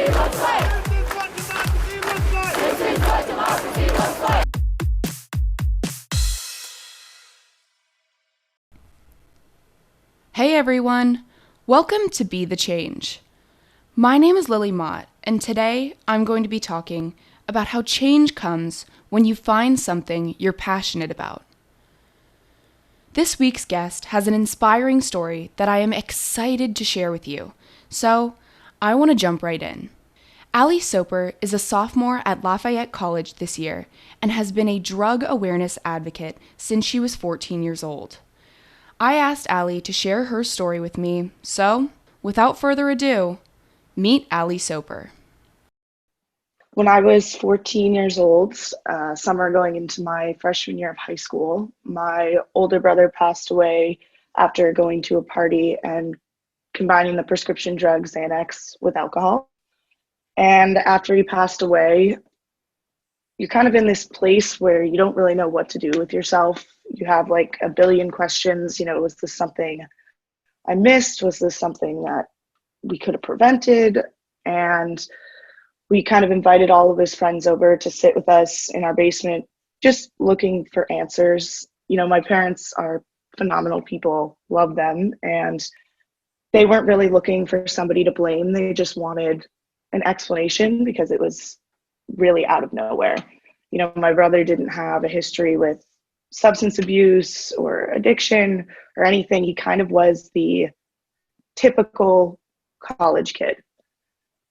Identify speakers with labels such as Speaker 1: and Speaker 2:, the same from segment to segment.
Speaker 1: Hey everyone! Welcome to Be the Change. My name is Lily Mott, and today I'm going to be talking about how change comes when you find something you're passionate about. This week's guest has an inspiring story that I am excited to share with you, so I want to jump right in. Allie Soper is a sophomore at Lafayette College this year and has been a drug awareness advocate since she was 14 years old. I asked Allie to share her story with me, so without further ado, meet Allie Soper.
Speaker 2: When I was 14 years old, summer going into my freshman year of high school, my older brother passed away after going to a party and combining the prescription drug Xanax with alcohol. And after he passed away, you're kind of in this place where you don't really know what to do with yourself. You have like a billion questions. Was this something I missed? Was this something that we could have prevented? And we kind of invited all of his friends over to sit with us in our basement, just looking for answers. My parents are phenomenal people, love them, and they weren't really looking for somebody to blame. They just wanted an explanation because it was really out of nowhere. My brother didn't have a history with substance abuse or addiction or anything. He kind of was the typical college kid.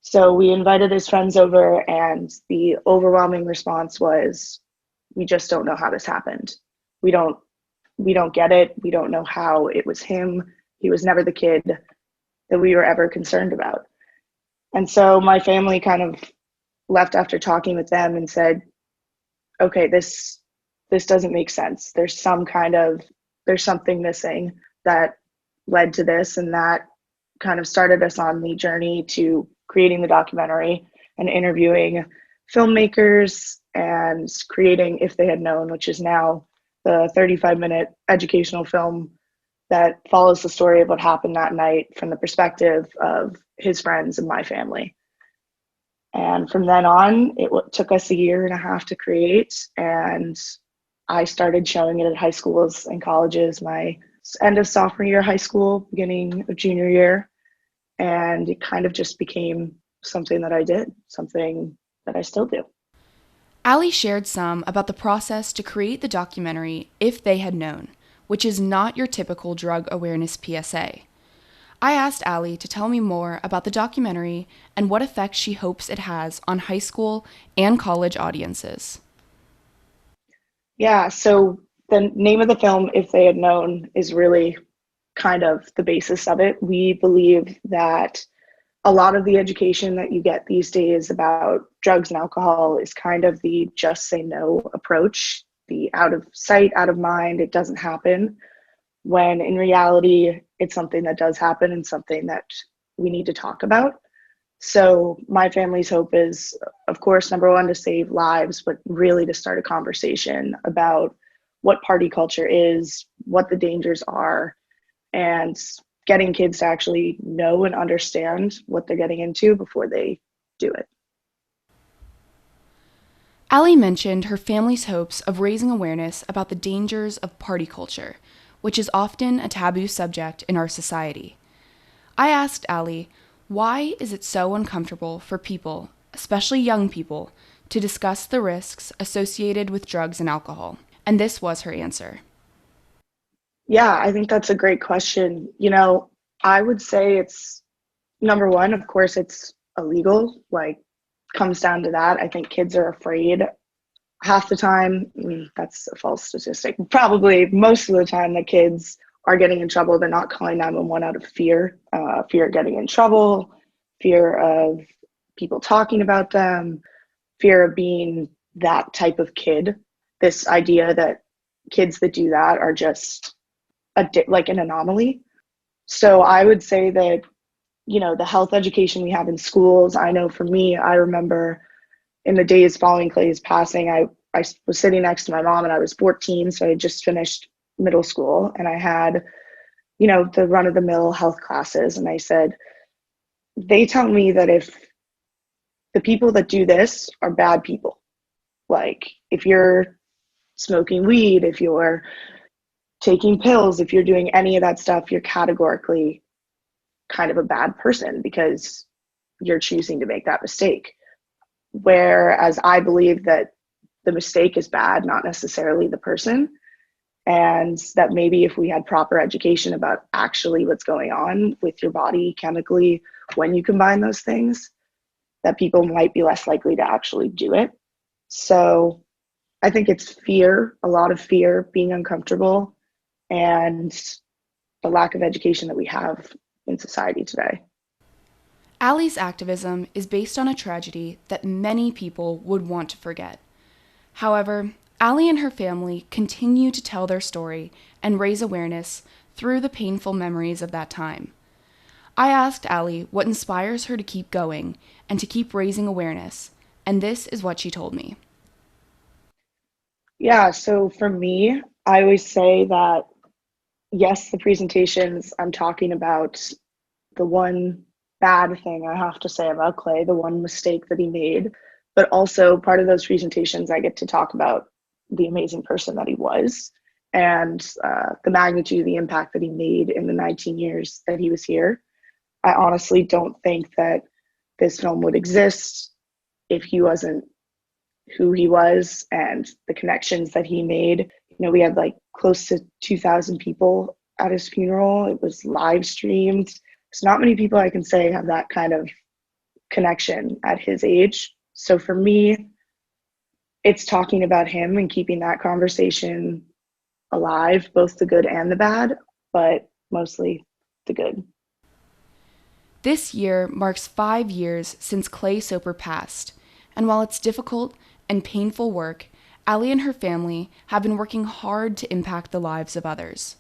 Speaker 2: So we invited his friends over, and the overwhelming response was, we just don't know how this happened. We don't get it. We don't know how it was him. He was never the kid that we were ever concerned about. And so my family kind of left after talking with them and said, okay, this doesn't make sense. There's something missing that led to this, and that kind of started us on the journey to creating the documentary and interviewing filmmakers and creating If They Had Known, which is now the 35-minute educational film that follows the story of what happened that night from the perspective of his friends and my family. And from then on, it took us 1.5 years to create, and I started showing it at high schools and colleges my end of sophomore year of high school, beginning of junior year. And it kind of just became something that I did, something that I still do.
Speaker 1: Allie shared some about the process to create the documentary If They Had Known, which is not your typical drug awareness PSA. I asked Allie to tell me more about the documentary and what effect she hopes it has on high school and college audiences.
Speaker 2: Yeah, so the name of the film, If They Had Known, is really kind of the basis of it. We believe that a lot of the education that you get these days about drugs and alcohol is kind of the just say no approach, the out of sight, out of mind, it doesn't happen, when in reality, it's something that does happen and something that we need to talk about. So my family's hope is, of course, number one, to save lives, but really to start a conversation about what party culture is, what the dangers are, and getting kids to actually know and understand what they're getting into before they do it.
Speaker 1: Allie mentioned her family's hopes of raising awareness about the dangers of party culture, which is often a taboo subject in our society. I asked Allie, why is it so uncomfortable for people, especially young people, to discuss the risks associated with drugs and alcohol? And this was her answer.
Speaker 2: Yeah, I think that's a great question. I would say it's number one, of course, it's illegal, comes down to that. I think kids are afraid half the time. That's a false statistic. Probably most of the time the kids are getting in trouble. They're not calling 911 out of fear, fear of getting in trouble, fear of people talking about them, fear of being that type of kid. This idea that kids that do that are just like an anomaly. So I would say that, the health education we have in schools, I know for me, I remember in the days following Clay's passing, I was sitting next to my mom and I was 14, so I had just finished middle school, and I had, the run-of-the-mill health classes, and I said, they tell me that if the people that do this are bad people. Like if you're smoking weed, if you're taking pills, if you're doing any of that stuff, you're categorically kind of a bad person because you're choosing to make that mistake. Whereas I believe that the mistake is bad, not necessarily the person. And that maybe if we had proper education about actually what's going on with your body chemically when you combine those things, that people might be less likely to actually do it. So I think it's fear, a lot of fear, being uncomfortable, and the lack of education that we have in society today.
Speaker 1: Allie's activism is based on a tragedy that many people would want to forget. However, Allie and her family continue to tell their story and raise awareness through the painful memories of that time. I asked Allie what inspires her to keep going and to keep raising awareness, and this is what she told me.
Speaker 2: Yeah, so for me, I always say that yes, the presentations, I'm talking about the one bad thing I have to say about Clay, the one mistake that he made, but also part of those presentations, I get to talk about the amazing person that he was and the magnitude of the impact that he made in the 19 years that he was here. I honestly don't think that this film would exist if he wasn't who he was and the connections that he made. You know, we had like close to 2,000 people at his funeral. It was live streamed. There's not many people I can say have that kind of connection at his age. So for me, it's talking about him and keeping that conversation alive, both the good and the bad, but mostly the good.
Speaker 1: This year marks 5 years since Clay Soper passed, and while it's difficult and painful work, Allie and her family have been working hard to impact the lives of others.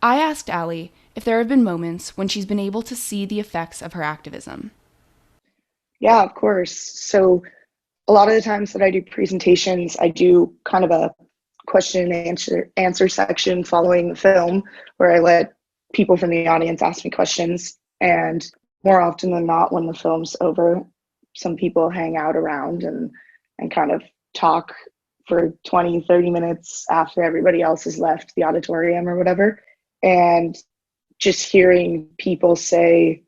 Speaker 1: I asked Allie if there have been moments when she's been able to see the effects of her activism.
Speaker 2: Yeah, of course. So a lot of the times that I do presentations, I do kind of a question and answer section following the film where I let people from the audience ask me questions. And more often than not, when the film's over, some people hang out around and kind of talk for 20, 30 minutes after everybody else has left the auditorium or whatever. And just hearing people say,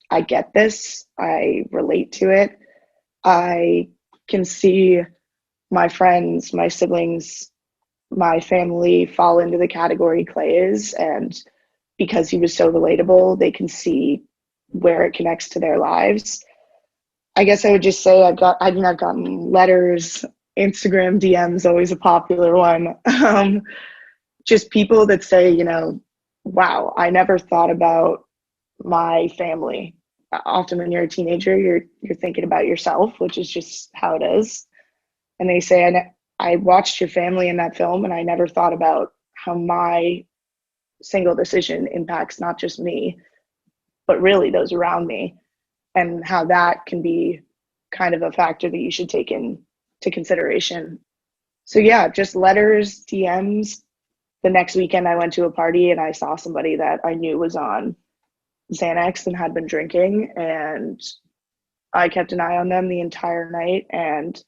Speaker 2: I get this, I relate to it, I can see my friends, my siblings, my family fall into the category Clay is. And because he was so relatable, they can see where it connects to their lives. I guess I would just say I've gotten letters, Instagram DMs, always a popular one. Just people that say, you know, wow, I never thought about my family. Often when you're a teenager, you're thinking about yourself, which is just how it is. And they say, I watched your family in that film, and I never thought about how my single decision impacts not just me, but really those around me, and how that can be kind of a factor that you should take into consideration. So yeah, just letters, DMs. The next weekend I went to a party and I saw somebody that I knew was on Xanax and had been drinking, and I kept an eye on them the entire night and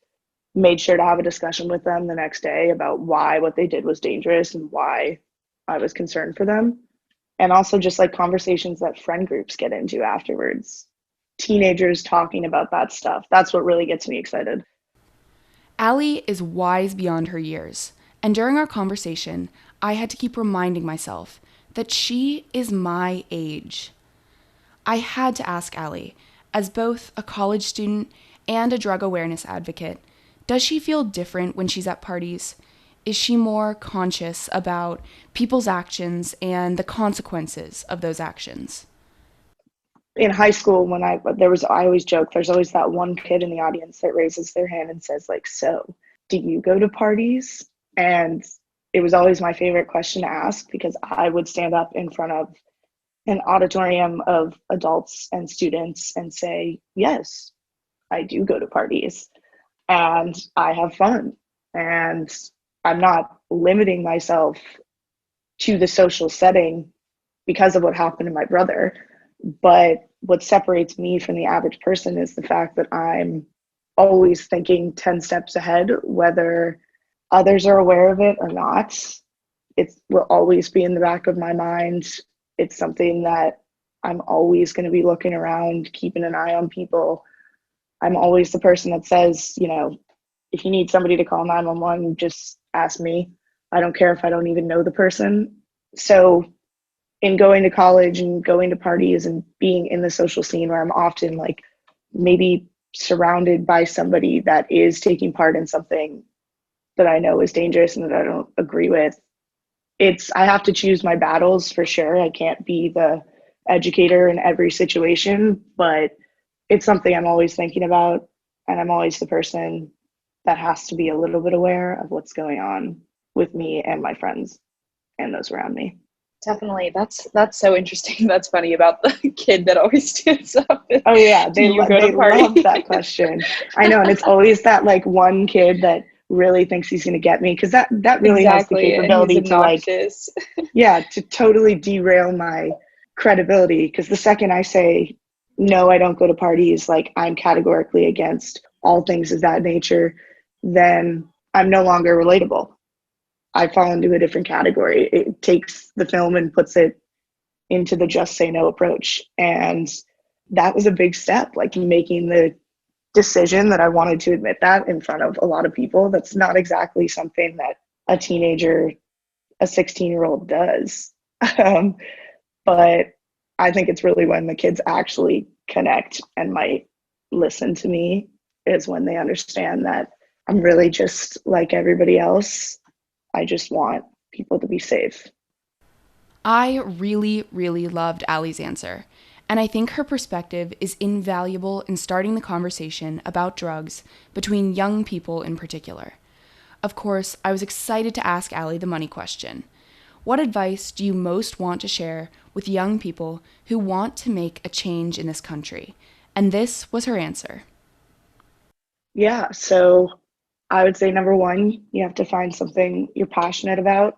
Speaker 2: made sure to have a discussion with them the next day about why what they did was dangerous and why I was concerned for them. And also just like conversations that friend groups get into afterwards. Teenagers talking about that stuff. That's what really gets me excited.
Speaker 1: Allie is wise beyond her years, and during our conversation, I had to keep reminding myself that she is my age. I had to ask Allie, as both a college student and a drug awareness advocate, does she feel different when she's at parties? Is she more conscious about people's actions and the consequences of those actions?
Speaker 2: In high school, I always joke, there's always that one kid in the audience that raises their hand and says, like, so do you go to parties? And it was always my favorite question to ask because I would stand up in front of an auditorium of adults and students and say, yes, I do go to parties and I have fun. And I'm not limiting myself to the social setting because of what happened to my brother. But what separates me from the average person is the fact that I'm always thinking 10 steps ahead, whether others are aware of it or not. It will always be in the back of my mind. It's something that I'm always going to be looking around, keeping an eye on people. I'm always the person that says, if you need somebody to call 911, just ask me. I don't care if I don't even know the person. So, in going to college and going to parties and being in the social scene where I'm often like maybe surrounded by somebody that is taking part in something that I know is dangerous and that I don't agree with, I have to choose my battles for sure. I can't be the educator in every situation, but it's something I'm always thinking about. And I'm always the person that has to be a little bit aware of what's going on with me and my friends and those around me.
Speaker 3: Definitely. That's so interesting. That's funny about the kid that always stands up
Speaker 2: Oh yeah,
Speaker 3: to you go to
Speaker 2: they love
Speaker 3: party.
Speaker 2: that question. I know, and it's always that like one kid that really thinks he's going to get me, because that really has the
Speaker 3: Exactly. And he's
Speaker 2: capability to like,
Speaker 3: obnoxious.
Speaker 2: yeah, to totally derail my credibility. Because the second I say no, I don't go to parties, like I'm categorically against all things of that nature, then I'm no longer relatable. I fall into a different category. It takes the film and puts it into the just say no approach. And that was a big step, like making the decision that I wanted to admit that in front of a lot of people. That's not exactly something that a teenager, a 16-year-old does. Um, but I think it's really when the kids actually connect and might listen to me is when they understand that I'm really just like everybody else. I just want people to be safe.
Speaker 1: I really, really loved Allie's answer, and I think her perspective is invaluable in starting the conversation about drugs between young people in particular. Of course, I was excited to ask Allie the money question. What advice do you most want to share with young people who want to make a change in this country? And this was her answer.
Speaker 2: Yeah, so I would say number one, you have to find something you're passionate about.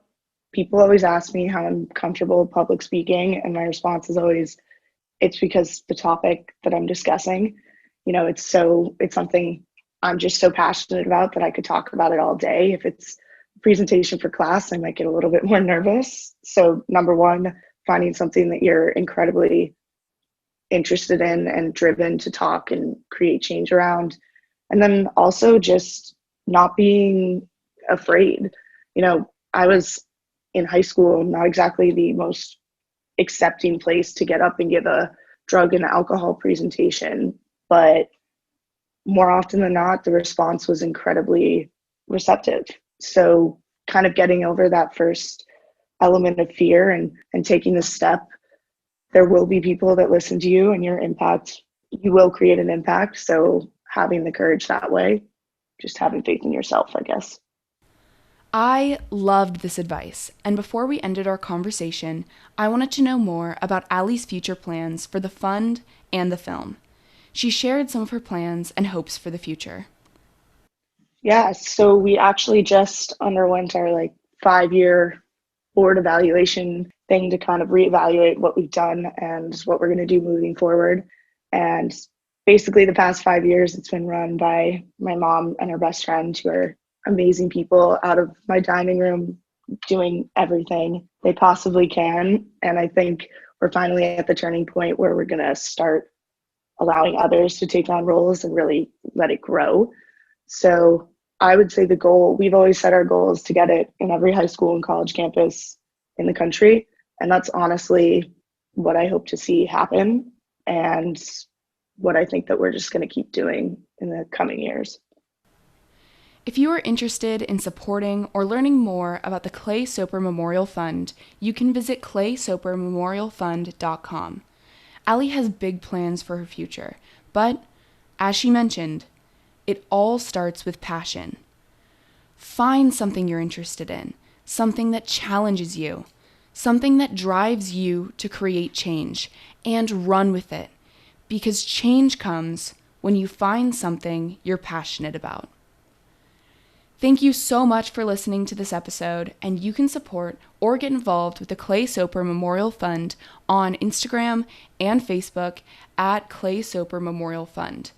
Speaker 2: People always ask me how I'm comfortable public speaking, and my response is always, it's because the topic that I'm discussing, it's something I'm just so passionate about that I could talk about it all day. If it's a presentation for class, I might get a little bit more nervous. So number one, finding something that you're incredibly interested in and driven to talk and create change around. And then also just not being afraid. I was in high school, not exactly the most accepting place to get up and give a drug and alcohol presentation, but more often than not, the response was incredibly receptive. So kind of getting over that first element of fear and taking the step, there will be people that listen to you and you will create an impact. So having the courage that way, just having faith in yourself, I guess.
Speaker 1: I loved this advice, and before we ended our conversation, I wanted to know more about Allie's future plans for the fund and the film. She shared some of her plans and hopes for the future.
Speaker 2: Yeah, so we actually just underwent our like 5-year board evaluation thing to kind of reevaluate what we've done and what we're going to do moving forward. And basically, the past 5 years, it's been run by my mom and her best friend, who are amazing people out of my dining room, doing everything they possibly can. And I think we're finally at the turning point where we're going to start allowing others to take on roles and really let it grow. So I would say the goal, we've always set our goal is to get it in every high school and college campus in the country. And that's honestly what I hope to see happen, and what I think that we're just going to keep doing in the coming years.
Speaker 1: If you are interested in supporting or learning more about the Clay Soper Memorial Fund, you can visit claysopermemorialfund.com. Allie has big plans for her future, but as she mentioned, it all starts with passion. Find something you're interested in, something that challenges you, something that drives you to create change, and run with it, because change comes when you find something you're passionate about. Thank you so much for listening to this episode, and you can support or get involved with the Clay Soper Memorial Fund on Instagram and Facebook at Clay Soper Memorial Fund.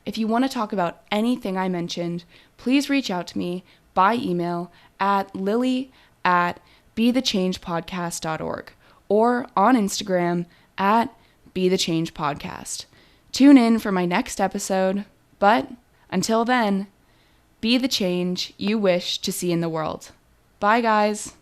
Speaker 1: If you want to talk about anything I mentioned, please reach out to me by email at lily@bethechangepodcast.org or on Instagram at bethechangepodcast. Tune in for my next episode, but until then, be the change you wish to see in the world. Bye, guys.